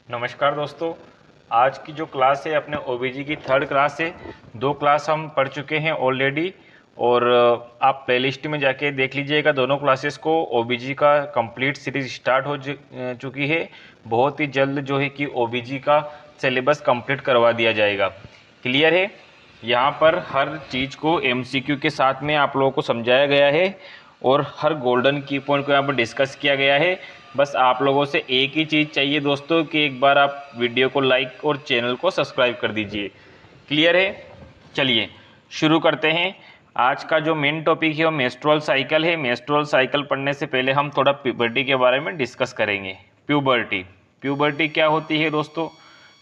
नमस्कार दोस्तों। आज की जो क्लास है अपने ओबीजी की थर्ड क्लास है। दो क्लास हम पढ़ चुके हैं ऑलरेडी और आप प्लेलिस्ट में जाके देख लीजिएगा दोनों क्लासेस को। ओबीजी का कंप्लीट सीरीज स्टार्ट हो चुकी है। बहुत ही जल्द जो है कि ओबीजी का सिलेबस कंप्लीट करवा दिया जाएगा। क्लियर है। यहाँ पर हर चीज़ को एमसीक्यू के साथ में आप लोगों को समझाया गया है और हर गोल्डन की पॉइंट को यहाँ पर डिस्कस किया गया है। बस आप लोगों से एक ही चीज़ चाहिए दोस्तों कि एक बार आप वीडियो को लाइक और चैनल को सब्सक्राइब कर दीजिए। क्लियर है। चलिए शुरू करते हैं। आज का जो मेन टॉपिक है वो मेंस्ट्रुअल साइकिल है। मेंस्ट्रुअल साइकिल पढ़ने से पहले हम थोड़ा प्यूबर्टी के बारे में डिस्कस करेंगे। प्यूबर्टी प्यूबर्टी क्या होती है दोस्तों?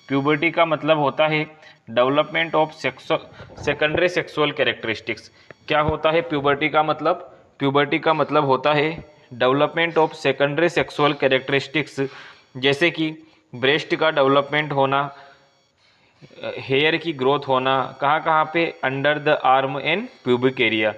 प्यूबर्टी का मतलब होता है development of secondary sexual characteristics. क्या होता है प्यूबर्टी का मतलब? प्यूबर्टी का मतलब होता है development of secondary sexual characteristics, जैसे कि ब्रेस्ट का डेवलपमेंट होना, हेयर की ग्रोथ होना, कहाँ कहाँ पे, under the arm and pubic area.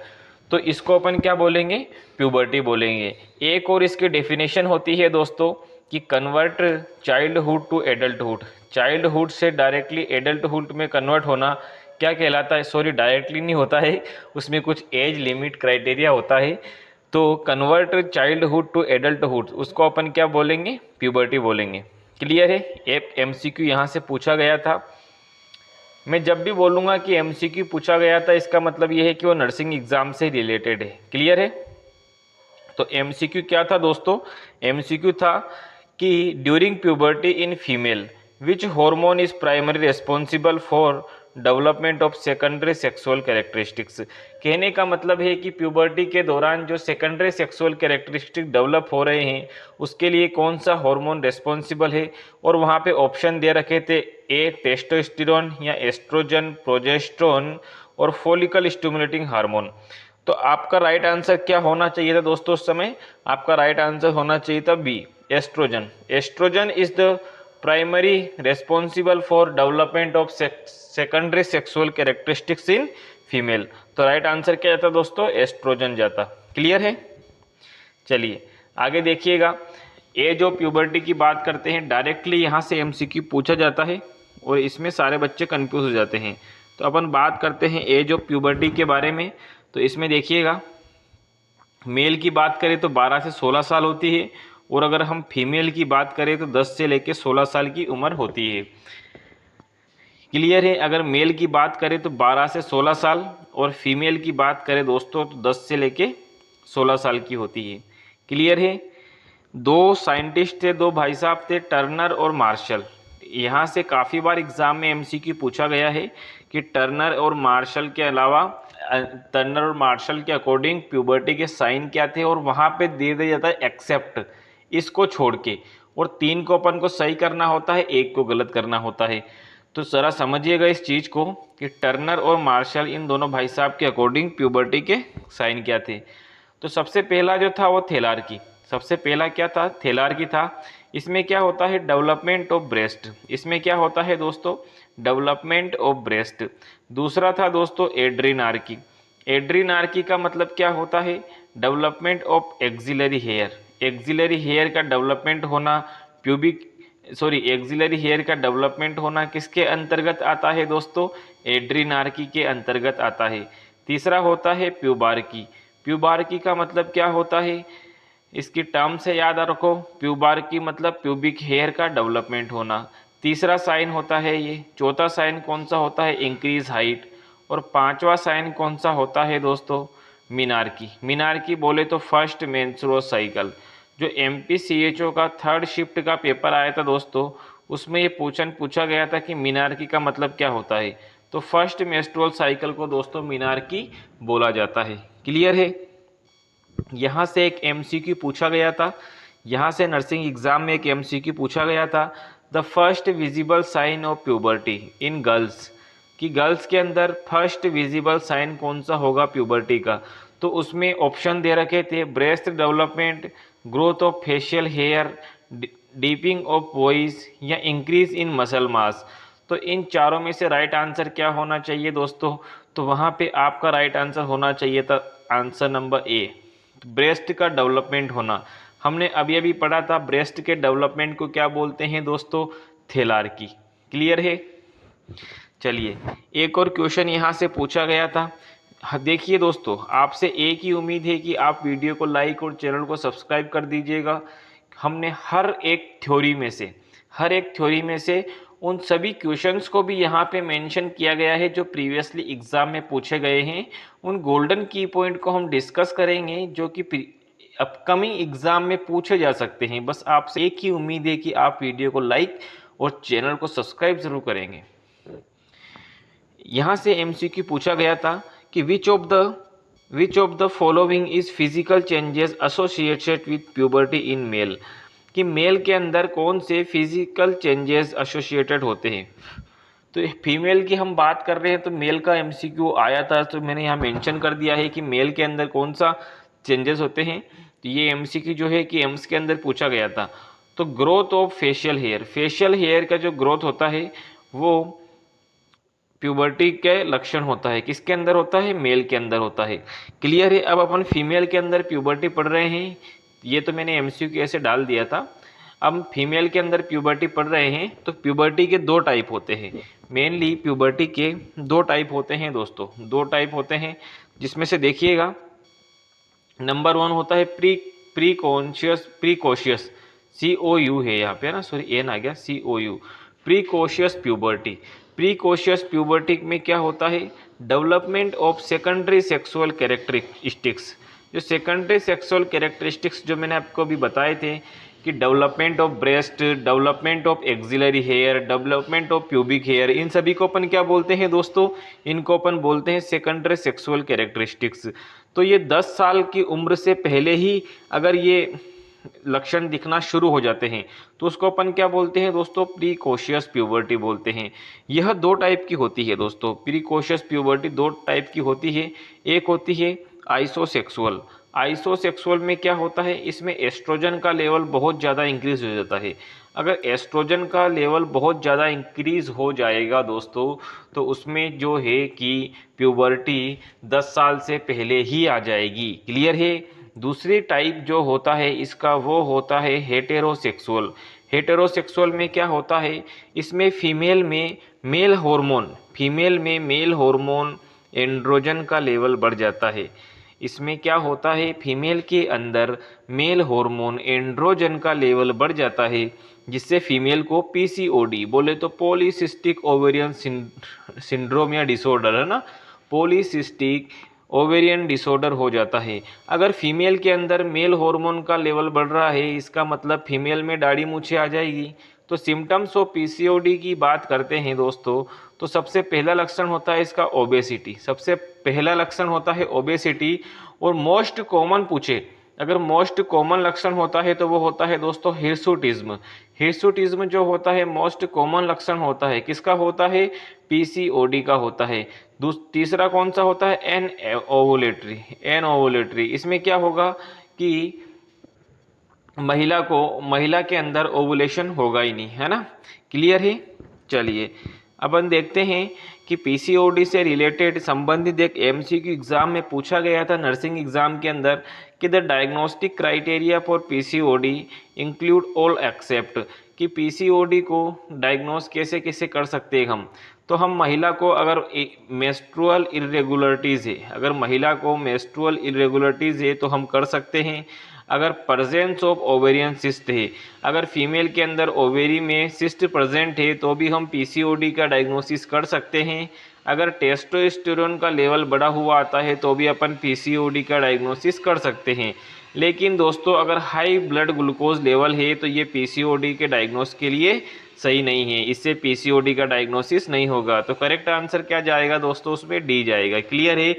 तो इसको अपन क्या बोलेंगे? प्यूबर्टी बोलेंगे। एक और इसकी डेफिनेशन होती है दोस्तों कि convert childhood to adulthood. Childhood से डायरेक्टली एडल्टहुड में कन्वर्ट होना क्या कहलाता है? सॉरी, डायरेक्टली नहीं होता है, उसमें कुछ एज लिमिट क्राइटेरिया होता है। तो कन्वर्ट चाइल्डहुड टू एडल्टहुड उसको अपन क्या बोलेंगे? प्यूबर्टी बोलेंगे। क्लियर है। एक एमसीक्यू यहाँ से पूछा गया था। मैं जब भी बोलूँगा कि एमसीक्यू पूछा गया था इसका मतलब ये है कि वो नर्सिंग एग्ज़ाम से रिलेटेड है। क्लियर है। तो एमसीक्यू क्या था दोस्तों? एमसीक्यू था कि during puberty in female which hormone is primary responsible for development of secondary sexual characteristics. कहने का मतलब है कि प्यूबर्टी के दौरान जो सेकेंडरी सेक्सुअल कैरेक्टरिस्टिक डेवलप हो रहे हैं उसके लिए कौन सा हार्मोन रिस्पॉन्सिबल है। और वहाँ पे ऑप्शन दे रखे थे, ए टेस्टोस्टेरोन या एस्ट्रोजन, प्रोजेस्टेरोन और फॉलिकल स्टिमुलेटिंग हार्मोन। तो आपका राइट आंसर क्या होना चाहिए था दोस्तों? उस समय आपका राइट आंसर होना चाहिए था B, estrogen. Estrogen is the primary responsible for development of secondary sexual characteristics in female. तो राइट आंसर क्या जाता दोस्तों? एस्ट्रोजन जाता। क्लियर है। चलिए आगे देखिएगा। एज ऑफ प्यूबर्टी की बात करते हैं। डायरेक्टली यहाँ से एमसीक्यू पूछा जाता है और इसमें सारे बच्चे कंफ्यूज हो जाते हैं। तो अपन बात करते हैं एज ऑफ प्यूबर्टी के बारे में। तो इसमें देखिएगा, मेल की बात करें तो 12 से 16 साल होती है और अगर हम फीमेल की बात करें तो 10 से लेकर 16 साल की उम्र होती है। क्लियर है। अगर मेल की बात करें तो 12 से 16 साल और फीमेल की बात करें दोस्तों तो 10 से लेके 16 साल की होती है। क्लियर है। दो साइंटिस्ट थे, दो भाई साहब थे, टर्नर और मार्शल। यहाँ से काफ़ी बार एग्जाम में एमसीक्यू पूछा गया है कि टर्नर और मार्शल के अलावा टर्नर और मार्शल के अकॉर्डिंग प्यूबर्टी के साइन क्या थे, और वहाँ पे दे दिया जाता है एक्सेप्ट, इसको छोड़ के। और 3 को अपन को सही करना होता है, 1 को गलत करना होता है। तो ज़रा समझिएगा इस चीज़ को कि टर्नर और मार्शल इन दोनों भाई साहब के अकॉर्डिंग प्यूबर्टी के साइन क्या थे। तो सबसे पहला जो था वो थेलार्की। सबसे पहला क्या था? थेलार्की था। इसमें क्या होता है? Development of breast. इसमें क्या होता है दोस्तों? Development of breast. दूसरा था दोस्तों एड्रीनार्की। एड्रीनार्की का मतलब क्या होता है? Development of axillary hair. Axillary hair का डेवलपमेंट होना, प्यूबिक एक्सिलरी हेयर का डेवलपमेंट होना किसके अंतर्गत आता है दोस्तों? एड्रीनार्की के अंतर्गत आता है। तीसरा होता है प्यूबार्की। प्यूबार्की का मतलब क्या होता है? इसकी टर्म से याद रखो, प्यूबार्की मतलब प्यूबिक हेयर का डेवलपमेंट होना। तीसरा साइन होता है ये। चौथा साइन कौन सा होता है? Increase height. और पांचवा साइन कौन सा होता है दोस्तों? मीनार्की। मीनार्की बोले तो फर्स्ट मेंस्ट्रुअल साइकिल। जो एमपीसीएचओ का थर्ड शिफ्ट का पेपर आया था दोस्तों, उसमें ये पूछा गया था कि मीनार्की का मतलब क्या होता है। तो फर्स्ट मेंस्ट्रुअल साइकिल को दोस्तों मीनार्की बोला जाता है। क्लियर है। यहाँ से एक एमसीक्यू पूछा गया था। यहाँ से नर्सिंग एग्जाम में एक एमसीक्यू पूछा गया था, the first visible sign of puberty in girls. कि गर्ल्स के अंदर फर्स्ट विजिबल साइन कौन सा होगा प्यूबर्टी का। तो उसमें ऑप्शन दे रखे थे, breast development, growth of facial hair, deepening of voice या इंक्रीज इन मसल मास। तो इन चारों में से राइट आंसर क्या होना चाहिए दोस्तों? तो वहाँ पे आपका राइट आंसर होना चाहिए था आंसर नंबर ए, ब्रेस्ट का डेवलपमेंट होना। हमने अभी अभी पढ़ा था ब्रेस्ट के डेवलपमेंट को क्या बोलते हैं दोस्तों? थेलार की। क्लियर है। चलिए एक और क्वेश्चन यहाँ से पूछा गया था। देखिए दोस्तों, आपसे एक ही उम्मीद है कि आप वीडियो को लाइक और चैनल को सब्सक्राइब कर दीजिएगा। हमने हर एक थ्योरी में से उन सभी क्वेश्चंस को भी यहाँ पे मेंशन किया गया है जो प्रीवियसली एग्जाम में पूछे गए हैं। उन गोल्डन की पॉइंट को हम डिस्कस करेंगे जो कि अपकमिंग एग्जाम में पूछे जा सकते हैं। बस आपसे एक ही उम्मीद है कि आप वीडियो को लाइक और चैनल को सब्सक्राइब जरूर करेंगे। यहाँ से एमसीक्यू पूछा गया था कि which of the following is physical changes associated with puberty in male, कि मेल के अंदर कौन से फिजिकल चेंजेस एसोसिएटेड होते हैं। तो फीमेल की हम बात कर रहे हैं तो मेल का एमसीक्यू आया था, तो मैंने यहाँ मेंशन कर दिया है कि मेल के अंदर कौन सा चेंजेस होते हैं। तो ये एमसीक्यू जो है कि एम्स के अंदर पूछा गया था। तो ग्रोथ ऑफ फेशियल हेयर का जो ग्रोथ होता है वो प्यूबर्टी के लक्षण होता है। किसके अंदर होता है? मेल के अंदर होता है। क्लियर है। अब अपन फीमेल के अंदर प्यूबर्टी पढ़ रहे हैं, ये तो मैंने एमसीक्यू ऐसे डाल दिया था। अब फीमेल के अंदर प्यूबर्टी पढ़ रहे हैं तो प्यूबर्टी के दो टाइप होते हैं। मेनली प्यूबर्टी के दो टाइप होते हैं दोस्तों, दो टाइप होते हैं, जिसमें से देखिएगा नंबर 1 होता है प्रीकॉशियस COU है यहाँ पे ना, सॉरी एन आ गया, COU precocious puberty. Precocious puberty में क्या होता है? Development of secondary sexual characteristics. जो सेकेंडरी सेक्सुअल कैरेक्टरिस्टिक्स जो मैंने आपको अभी बताए थे कि development of breast, development of axillary hair, development of pubic hair, इन सभी को अपन क्या बोलते हैं दोस्तों? इनको अपन बोलते हैं सेकेंडरी सेक्सुअल कैरेक्टरिस्टिक्स। तो ये 10 साल की उम्र से पहले ही अगर ये लक्षण दिखना शुरू हो जाते हैं तो उसको अपन क्या बोलते हैं दोस्तों? प्रीकॉशियस प्यूबर्टी बोलते हैं। यह दो टाइप की होती है दोस्तों, प्रीकॉशियस प्यूबर्टी दो टाइप की होती है। एक होती है आइसोसेक्सुअल। आइसोसेक्सुअल में क्या होता है? इसमें एस्ट्रोजन का लेवल बहुत ज़्यादा इंक्रीज हो जाता है। अगर एस्ट्रोजन का लेवल बहुत ज़्यादा इंक्रीज हो जाएगा दोस्तों तो उसमें जो है कि प्यूबर्टी 10 साल से पहले ही आ जाएगी। क्लियर है। दूसरी टाइप जो होता है इसका वो होता है हेटेरोसेक्सुअल। हेटेरोसेक्सुअल में क्या होता है? इसमें फीमेल में मेल हार्मोन एंड्रोजन का लेवल बढ़ जाता है। इसमें क्या होता है? फीमेल के अंदर मेल हार्मोन एंड्रोजन का लेवल बढ़ जाता है, जिससे फीमेल को PCOD, बोले तो पॉलीसिस्टिक ओवेरियन सिंड्रोम या डिसऑर्डर है ना, पॉलीसिस्टिक ओवेरियन डिसऑर्डर हो जाता है। अगर फीमेल के अंदर मेल हार्मोन का लेवल बढ़ रहा है, इसका मतलब फीमेल में दाढ़ी मूछें आ जाएगी। तो सिम्टम्स ऑफ PCOD की बात करते हैं दोस्तों, तो सबसे पहला लक्षण होता है इसका ओबेसिटी। सबसे पहला लक्षण होता है ओबेसिटी। और मोस्ट कॉमन पूछे, अगर मोस्ट कॉमन लक्षण होता है तो वो होता है दोस्तों हिर्सुटिज्म। हिर्सुटिज्म जो होता है मोस्ट कॉमन लक्षण होता है, किसका होता है? PCOD का होता है। तीसरा कौन सा होता है? Anovulatory. इसमें क्या होगा कि महिला के अंदर ओवुलेशन होगा ही नहीं, है ना। क्लियर है। चलिए अपन देखते हैं कि PCOD से रिलेटेड संबंधित एक MCQ एग्जाम में पूछा गया था नर्सिंग एग्जाम के अंदर कि the diagnostic criteria for PCOD include all except, कि PCOD को डायग्नोस कैसे कैसे कर सकते हैं हम। तो हम महिला को अगर मेंस्ट्रुअल इरेगुलरिटीज़ है, अगर महिला को मेंस्ट्रुअल इरेगुलरिटीज़ है तो हम कर सकते हैं। अगर प्रेजेंस ऑफ ओवेरियन सिस्ट है, अगर फीमेल के अंदर ओवेरी में सिस्ट प्रेजेंट है तो भी हम PCOD का डायग्नोसिस कर सकते हैं। अगर टेस्टोस्टेरोन का लेवल बढ़ा हुआ आता है तो भी अपन PCOD का डायग्नोसिस कर सकते हैं। लेकिन दोस्तों अगर हाई ब्लड ग्लूकोज लेवल है तो ये PCOD के डायग्नोस के लिए सही नहीं है, इससे PCOD का डायग्नोसिस नहीं होगा। तो करेक्ट आंसर क्या जाएगा दोस्तों? उसमें D जाएगा। क्लियर है।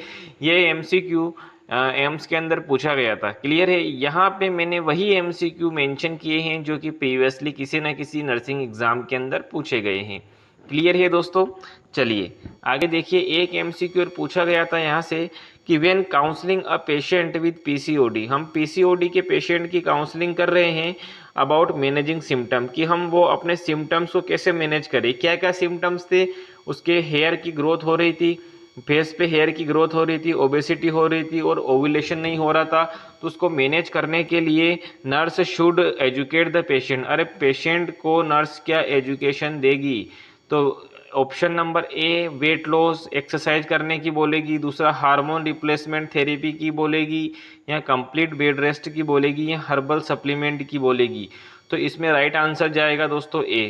ये MCQ एम्स के अंदर पूछा गया था। क्लियर है। यहाँ पे मैंने वही MCQ मेंशन किए हैं जो कि प्रीवियसली किसी न किसी नर्सिंग एग्जाम के अंदर पूछे गए हैं। क्लियर है दोस्तों। चलिए आगे देखिए, एक MCQ और पूछा गया था यहाँ से कि when counselling a patient with PCOD, हम PCOD के पेशेंट की काउंसलिंग कर रहे हैं अबाउट मैनेजिंग सिम्टम, कि हम वो अपने सिम्टम्स को कैसे मैनेज करें। क्या क्या सिम्टम्स थे? उसके हेयर की ग्रोथ हो रही थी, फेस पे हेयर की ग्रोथ हो रही थी, ओबेसिटी हो रही थी और ओव्यूलेशन नहीं हो रहा था, तो उसको मैनेज करने के लिए nurse should educate the patient. अरे पेशेंट को नर्स क्या एजुकेशन देगी? तो option number A weight loss exercise करने की बोलेगी, दूसरा हार्मोन रिप्लेसमेंट थेरेपी की बोलेगी, या कंप्लीट बेड रेस्ट की बोलेगी, या हर्बल सप्लीमेंट की बोलेगी। तो इसमें राइट आंसर जाएगा दोस्तों ए।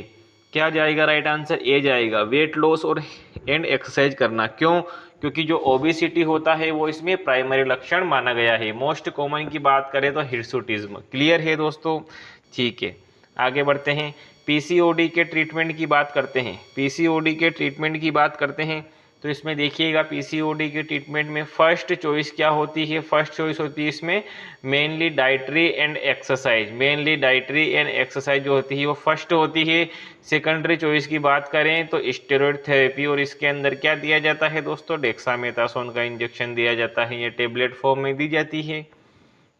क्या जाएगा राइट आंसर? ए जाएगा, वेट लॉस और एंड एक्सरसाइज करना। क्यों? क्योंकि जो ओबेसिटी होता है वो इसमें प्राइमरी लक्षण माना गया है। मोस्ट कॉमन की बात करें तो हिर्सुटिज्म। क्लियर है दोस्तों? ठीक है, आगे बढ़ते हैं। पीसीओडी के ट्रीटमेंट की बात करते हैं। पीसीओडी के ट्रीटमेंट की बात करते हैं तो इसमें देखिएगा पीसीओडी के ट्रीटमेंट में फर्स्ट चॉइस क्या होती है? फर्स्ट चॉइस होती है इसमें mainly dietary and exercise. Mainly dietary and exercise जो होती है वो फर्स्ट होती है। सेकेंडरी चॉइस की बात करें तो स्टेरॉइड थेरेपी, और इसके अंदर क्या दिया जाता है दोस्तों? डेक्सामेथासोन का इंजेक्शन दिया जाता है, ये टेबलेट फॉर्म में दी जाती है।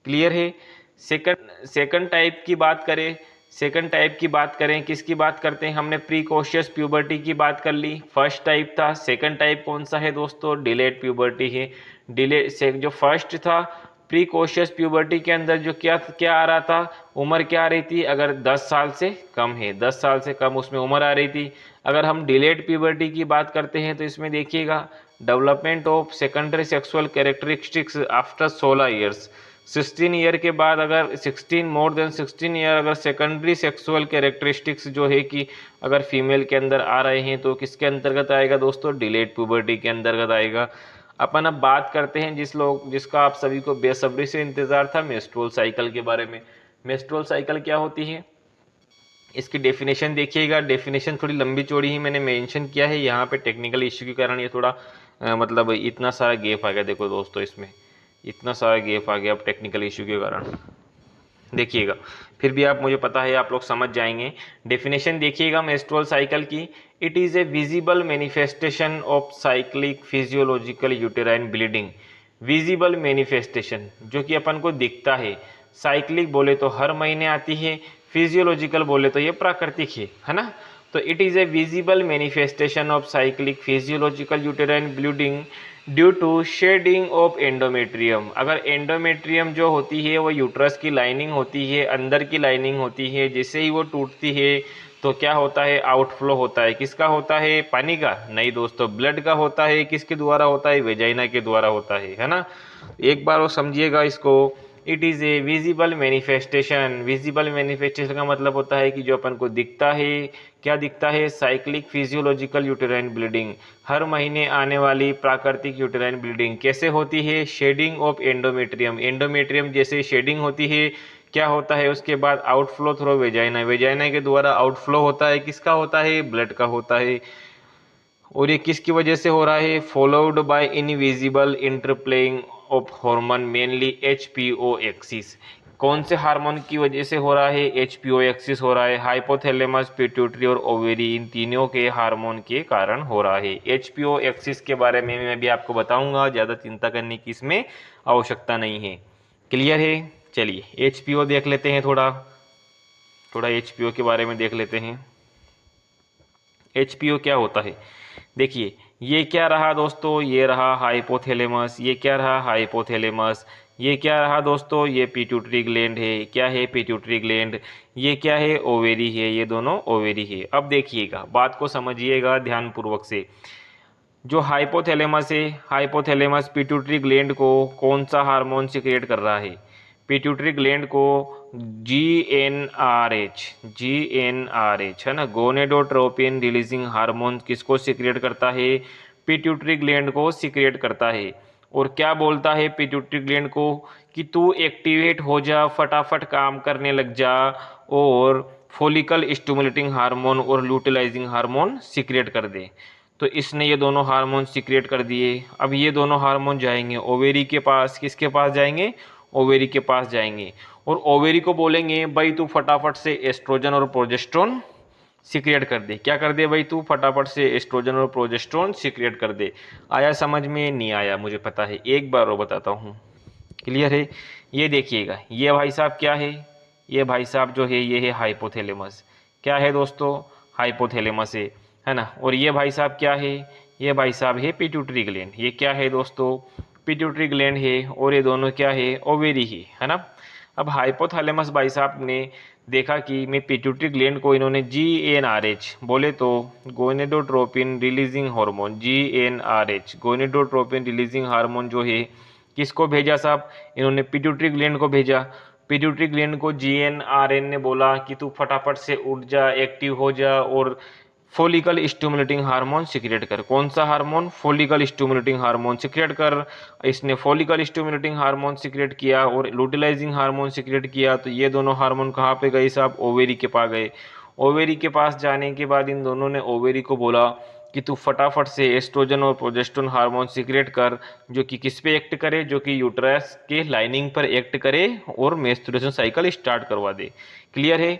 क्लियर है? सेकंड टाइप की बात करें, सेकंड टाइप की बात करें किसकी बात करते हैं? हमने प्रीकॉशियस प्यूबर्टी की बात कर ली, फर्स्ट टाइप था। सेकंड टाइप कौन सा है दोस्तों? डिलेड प्यूबर्टी है। डिले से जो फर्स्ट था प्रीकॉशियस प्यूबर्टी के अंदर जो क्या क्या आ रहा था, उम्र क्या आ रही थी? अगर 10 साल से कम है, 10 साल से कम उसमें उम्र आ रही थी। अगर हम डिलेड प्यूबर्टी की बात करते हैं तो इसमें देखिएगा development of secondary sexual characteristics after 16 years. 16 year के बाद अगर 16 मोर देन 16 ईयर अगर सेकेंडरी सेक्सुअल कैरेक्टरिस्टिक्स जो है कि अगर फीमेल के अंदर आ रहे हैं तो किसके अंतर्गत आएगा दोस्तों? डिलेड प्यूबर्टी के अंतर्गत आएगा। अपन अब बात करते हैं जिसका आप सभी को बेसब्री से इंतजार था, मेंस्ट्रुअल साइकिल के बारे में। मेंस्ट्रुअल साइकिल क्या होती है? इसकी डेफिनेशन देखिएगा। डेफिनेशन थोड़ी लंबी चौड़ी ही मैंने मेंशन किया है यहाँ पे, टेक्निकल इश्यू के कारण ये थोड़ा मतलब इतना सारा गैप आ गया। देखो दोस्तों इसमें इतना सारा गैप आ गया अब टेक्निकल इश्यू के कारण। देखिएगा, फिर भी आप, मुझे पता है आप लोग समझ जाएंगे। डेफिनेशन देखिएगा मेंस्ट्रुअल साइकिल की। It is a visible manifestation of cyclic physiological uterine bleeding. Visible manifestation जो कि अपन को दिखता है। साइक्लिक बोले तो हर महीने आती है, फिजियोलॉजिकल बोले तो ये प्राकृतिक है ना। तो it is a visible manifestation of cyclic physiological uterine bleeding due to shedding of endometrium. अगर एंडोमेट्रियम जो होती है वो यूट्रस की लाइनिंग होती है, अंदर की लाइनिंग होती है, जिससे ही वो टूटती है तो क्या होता है? आउटफ्लो होता है। किसका होता है? पानी का? नहीं दोस्तों, ब्लड का होता है। किसके द्वारा होता है? वेजाइना के द्वारा होता है ना। एक बार वो समझिएगा इसको। It is a visible manifestation. Visible manifestation का मतलब होता है कि जो अपन को दिखता है। क्या दिखता है? साइक्लिक फिजियोलॉजिकल यूटेराइन ब्लीडिंग, हर महीने आने वाली प्राकृतिक यूटेराइन ब्लीडिंग। कैसे होती है? Shading of endometrium. एंडोमेट्रियम जैसे शेडिंग होती है, क्या होता है उसके बाद? Outflow through vagina. वेजाइना के द्वारा आउटफ्लो होता है। किसका होता है? ब्लड का होता है। और ये किसकी वजह से हो रहा है? Followed by invisible interplaying of hormone mainly HPO axis. कौन से हार्मोन की वजह से हो रहा है? एचपीओ एक्सिस हो रहा है। हाइपोथैलेमस, पिट्यूटरी और ओवेरी, इन तीनों के हार्मोन के कारण हो रहा है। एचपीओ एक्सिस के बारे में मैं भी आपको बताऊंगा, ज़्यादा चिंता करने की इसमें आवश्यकता नहीं है। क्लियर है? चलिए एचपीओ देख लेते हैं, थोड़ा एचपीओ के बारे में देख लेते हैं। एचपीओ क्या होता है? देखिए ये क्या रहा दोस्तों? ये रहा हाइपोथैलेमस। ये क्या रहा? हाइपोथैलेमस। ये क्या रहा दोस्तों? ये पिट्यूटरी ग्लैंड है। क्या है? Pituitary gland. ये क्या है? ओवेरी है। ये दोनों ओवेरी है। अब देखिएगा, बात को समझिएगा ध्यानपूर्वक से। जो हाइपोथैलेमस है, हाइपोथैलेमस पिट्यूटरी ग्लैंड को कौन सा हार्मोन सिक्रिएट कर रहा है? पिट्यूटरी ग्लैंड को GnRH, GnRH है ना, गोनेडोट्रोपिन रिलीजिंग हार्मोन किसको सिक्रिएट करता है? पिट्यूटरी ग्लैंड को सिक्रिएट करता है। और क्या बोलता है पिट्यूटरी ग्लैंड को? कि तू एक्टिवेट हो जा, फटाफट काम करने लग जा, और फॉलिकल स्टिमुलेटिंग हार्मोन और ल्यूटिलाइजिंग हार्मोन सिक्रिएट कर दे। तो इसने ये दोनों हार्मोन सिक्रिएट कर दिए। अब ये दोनों हार्मोन जाएंगे ओवेरी के पास। किसके पास जाएंगे? ओवेरी के पास जाएंगे। और ओवेरी को बोलेंगे भाई तू फटाफट से एस्ट्रोजन और प्रोजेस्ट्रॉन सिक्रिएट कर दे। क्या कर दे भाई? तू फटाफट से एस्ट्रोजन और प्रोजेस्ट्रॉन सिक्रिएट कर दे। आया समझ में? नहीं आया मुझे पता है, एक बार और बताता हूँ। क्लियर है? ये देखिएगा, ये भाई साहब क्या है? ये भाई साहब जो है ये है हाइपोथैलेमस। क्या है दोस्तों? हाइपोथैलेमस है ना। और ये भाई साहब क्या है? ये भाई साहब है पिट्यूटरी ग्लैंड। ये क्या है दोस्तों, पिट्यूटरी ग्लैंड है, और ये दोनों क्या है, ओवेरी ही है ना। अब हाइपोथैलेमस भाई साहब ने देखा कि मैं पिट्यूटरी ग्लैंड को इन्होंने GnRH बोले तो gonadotropin releasing hormone, GnRH gonadotropin releasing hormone जो है किसको भेजा साहब, इन्होंने पिट्यूटरी ग्लैंड को भेजा। पिट्यूटरी ग्लैंड को GnRN ने बोला कि तू फटाफट से उठ जा, एक्टिव हो जा और फोलिकल स्टिमुलेटिंग हार्मोन सिक्रिएट कर। कौन सा hormone, follicle stimulating hormone secrete कर। इसने फोलिकल स्टिमुलेटिंग हार्मोन सिक्रिएट किया और लुटिलाइजिंग हार्मोन सिक्रिएट किया। तो ये दोनों हार्मोन कहाँ पे गए साहब, ओवेरी के पास गए। ओवेरी के पास जाने के बाद इन दोनों ने ओवेरी को बोला कि तू फटाफट से एस्ट्रोजन और प्रोजेस्टेरोन हार्मोन सिक्रिएट कर, जो कि किस पे एक्ट करे, जो कि यूट्रस के लाइनिंग पर एक्ट करे और मेंस्ट्रुएशन साइकिल स्टार्ट करवा दे। क्लियर है।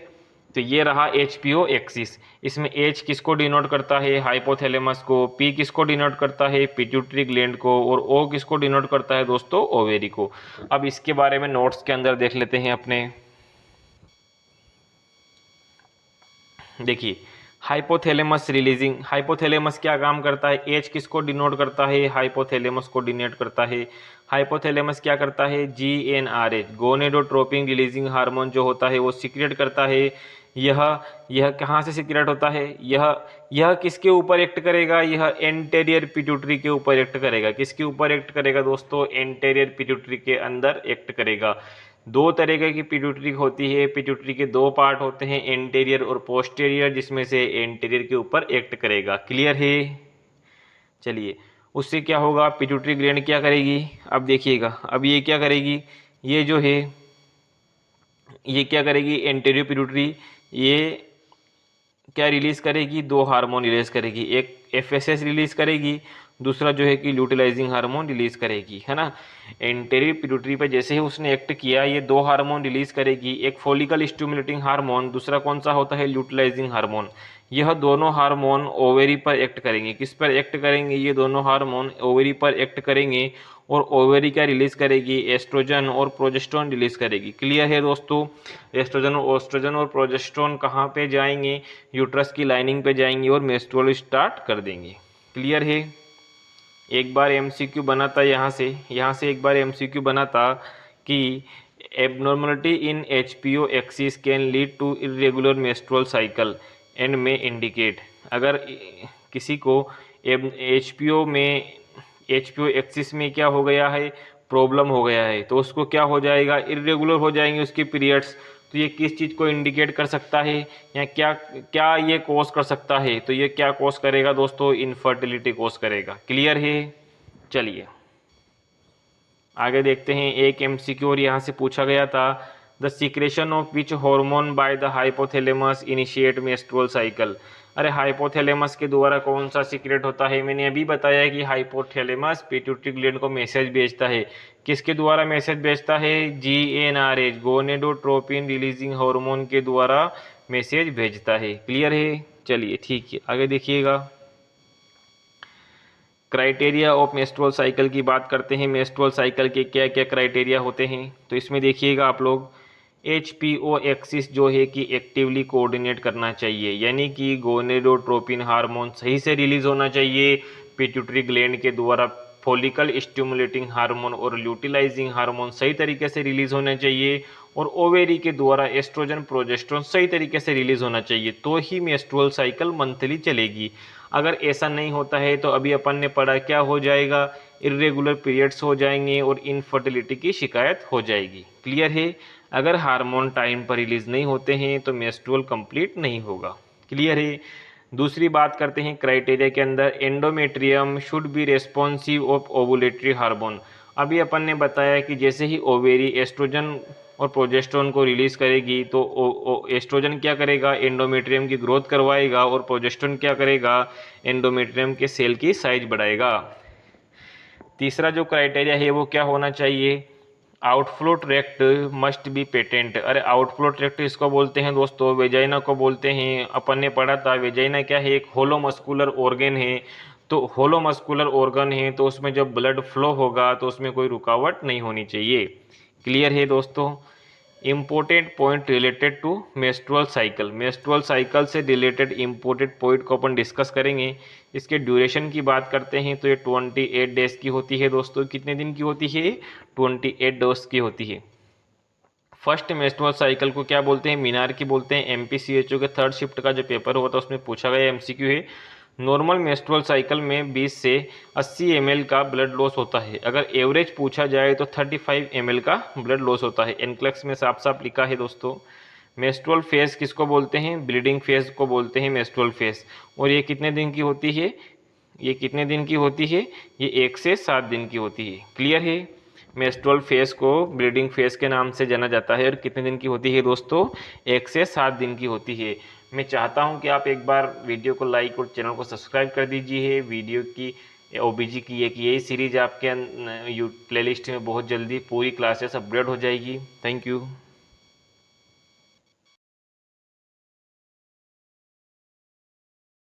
तो ये रहा HPO एक्सिस। इसमें H किसको डिनोट करता है, हाइपोथैलेमस को, P किसको डिनोट करता है, पिट्यूटरी ग्लैंड को, और O किसको डिनोट करता है दोस्तों, ओवेरी को। अब इसके बारे में नोट्स के अंदर देख लेते हैं अपने। देखिए हाइपोथैलेमस रिलीजिंग, हाइपोथैलेमस क्या काम करता है, H किसको डिनोट करता है, हाइपोथैलेमस को डिनोट करता है। हाइपोथैलेमस क्या करता है, GnRH गोनेडोट्रोपिन रिलीजिंग हार्मोन जो होता है वो सिक्रिएट करता है। यह यह कहाँ से सिक्रिएट होता है, यह किसके ऊपर एक्ट करेगा, यह एंटेरियर पिट्यूटरी के ऊपर एक्ट करेगा। किसके ऊपर एक्ट करेगा दोस्तों, एंटेरियर पिट्यूटरी के अंदर एक्ट करेगा। दो तरीके की पिट्यूटरी होती है, पिट्यूटरी के दो पार्ट होते हैं, एंटेरियर और पोस्टेरियर, जिसमें से एंटेरियर के ऊपर एक्ट करेगा। क्लियर है। चलिए उससे क्या होगा, पिट्यूटरी ग्लैंड क्या करेगी, अब देखिएगा। अब ये क्या करेगी, ये जो है ये क्या करेगी, एंटेरियर पिट्यूटरी ये क्या रिलीज करेगी, दो हार्मोन रिलीज करेगी। एक FSH रिलीज करेगी, दूसरा जो है कि ल्यूटिलाइजिंग हार्मोन रिलीज करेगी, है ना। एंटेरियर पिट्यूटरी पे जैसे ही उसने एक्ट किया ये दो हार्मोन रिलीज करेगी, एक फॉलिकल स्टिमुलेटिंग हार्मोन, दूसरा कौन सा होता है, ल्यूटिलाइजिंग हार्मोन। यह दोनों हार्मोन ओवेरी पर एक्ट करेंगे। किस पर एक्ट करेंगे, ये दोनों हार्मोन ओवेरी पर एक्ट करेंगे और ओवेरी क्या रिलीज करेगी, एस्ट्रोजन और प्रोजेस्टेरोन रिलीज करेगी। क्लियर है दोस्तों। एस्ट्रोजन और प्रोजेस्टेरोन कहाँ पे जाएंगे, यूट्रस की लाइनिंग पे जाएंगे और मेंस्ट्रुअल स्टार्ट कर देंगे। क्लियर है। एक बार MCQ बना था यहाँ से एक बार MCQ बना था कि abnormality in HPO axis can lead to irregular menstrual cycle and में इंडिकेट। अगर किसी को HPO एक्सिस में क्या हो गया है, प्रॉब्लम हो गया है, तो उसको क्या हो जाएगा, इरेगुलर हो जाएंगे उसके पीरियड्स। तो ये किस चीज़ को इंडिकेट कर सकता है, या क्या क्या ये कोस कर सकता है, तो ये क्या कोस करेगा दोस्तों, इनफर्टिलिटी कोस करेगा। क्लियर है। चलिए आगे देखते हैं। एक MCQ और यहाँ से पूछा गया था, the secretion of which hormone by the hypothalamus initiate menstrual cycle. अरे हाइपोथैलेमस के द्वारा कौन सा सीक्रेट होता है, मैंने अभी बताया कि हाइपोथैलेमस पिट्यूटरी ग्लैंड को मैसेज भेजता है। किसके द्वारा मैसेज भेजता है, GnRH गोनेडोट्रोपिन रिलीजिंग हार्मोन के द्वारा मैसेज भेजता है। क्लियर है। चलिए ठीक है, आगे देखिएगा। क्राइटेरिया ऑफ मेंस्ट्रुअल साइकिल की बात करते हैं। मेंस्ट्रुअल साइकिल के क्या क्या क्राइटेरिया होते हैं, तो इसमें देखिएगा आप लोग, HPO एक्सिस जो है कि एक्टिवली कोऑर्डिनेट करना चाहिए, यानी कि गोनेडोट्रोपिन हार्मोन सही से रिलीज होना चाहिए पिट्यूटरी ग्लैंड के द्वारा। फॉलिकल स्टिमुलेटिंग हार्मोन और ल्यूटिलाइजिंग हार्मोन सही तरीके से रिलीज होना चाहिए, और ओवेरी के द्वारा एस्ट्रोजन प्रोजेस्टेरोन सही तरीके से रिलीज होना चाहिए, तो ही मेंस्ट्रुअल साइकिल मंथली चलेगी। अगर ऐसा नहीं होता है तो अभी अपन ने पढ़ा क्या हो जाएगा, इरेगुलर पीरियड्स हो जाएंगे और इनफर्टिलिटी की शिकायत हो जाएगी। क्लियर है। अगर हार्मोन टाइम पर रिलीज नहीं होते हैं तो मेंस्ट्रुअल कंप्लीट नहीं होगा। क्लियर है। दूसरी बात करते हैं क्राइटेरिया के अंदर, endometrium should be responsive of ovulatory hormone. अभी अपन ने बताया कि जैसे ही ओवेरी एस्ट्रोजन और प्रोजेस्टेरोन को रिलीज करेगी तो एस्ट्रोजन क्या करेगा, एंडोमेट्रियम की ग्रोथ करवाएगा, और प्रोजेस्टेरोन क्या करेगा, एंडोमेट्रियम के सेल की साइज बढ़ाएगा। तीसरा जो क्राइटेरिया है वो क्या होना चाहिए, outflow tract must be patent. अरे आउटफ्लो ट्रैक्ट इसको बोलते हैं दोस्तों, वेजाइना को बोलते हैं। अपन ने पढ़ा था वेजाइना क्या है, एक होलो मस्कुलर ऑर्गन है। तो होलो मस्कुलर ऑर्गन है तो उसमें जब ब्लड फ्लो होगा तो उसमें कोई रुकावट नहीं होनी चाहिए। क्लियर है दोस्तों। Important point related to menstrual cycle. Menstrual cycle से रिलेटेड इम्पोर्टेंट पॉइंट को अपन डिस्कस करेंगे। इसके ड्यूरेशन की बात करते हैं तो ये 28 डेज की होती है दोस्तों। कितने दिन की होती है? 28 डेज की होती है। फर्स्ट मेंस्ट्रुअल साइकिल को क्या बोलते हैं? मीनार की बोलते हैं। एमपीसीएचओ के थर्ड शिफ्ट का जो पेपर हुआ था उसमें पूछा गया एमसीक्यू है। नॉर्मल मेंस्ट्रुअल साइकिल में 20 से 80 ml का ब्लड लॉस होता है। अगर एवरेज पूछा जाए तो 35 ml का ब्लड लॉस होता है। एनक्लेक्स में साफ साफ लिखा है दोस्तों। मेंस्ट्रुअल फेज किसको बोलते हैं? ब्लीडिंग फेज को बोलते हैं मेंस्ट्रुअल फेज। और ये कितने दिन की होती है? ये कितने दिन की होती है? ये 1 से 7 दिन की होती है। क्लियर है? मेंस्ट्रुअल फेज को ब्लीडिंग फेज के नाम से जाना जाता है। और कितने दिन की होती है दोस्तों? 1 से 7 दिन की होती है। मैं चाहता हूं कि आप एक बार वीडियो को लाइक और चैनल को सब्सक्राइब कर दीजिए। वीडियो की ओबीजी की एक यही सीरीज आपके प्लेलिस्ट में बहुत जल्दी पूरी क्लासेस अपडेट हो जाएगी। Thank you.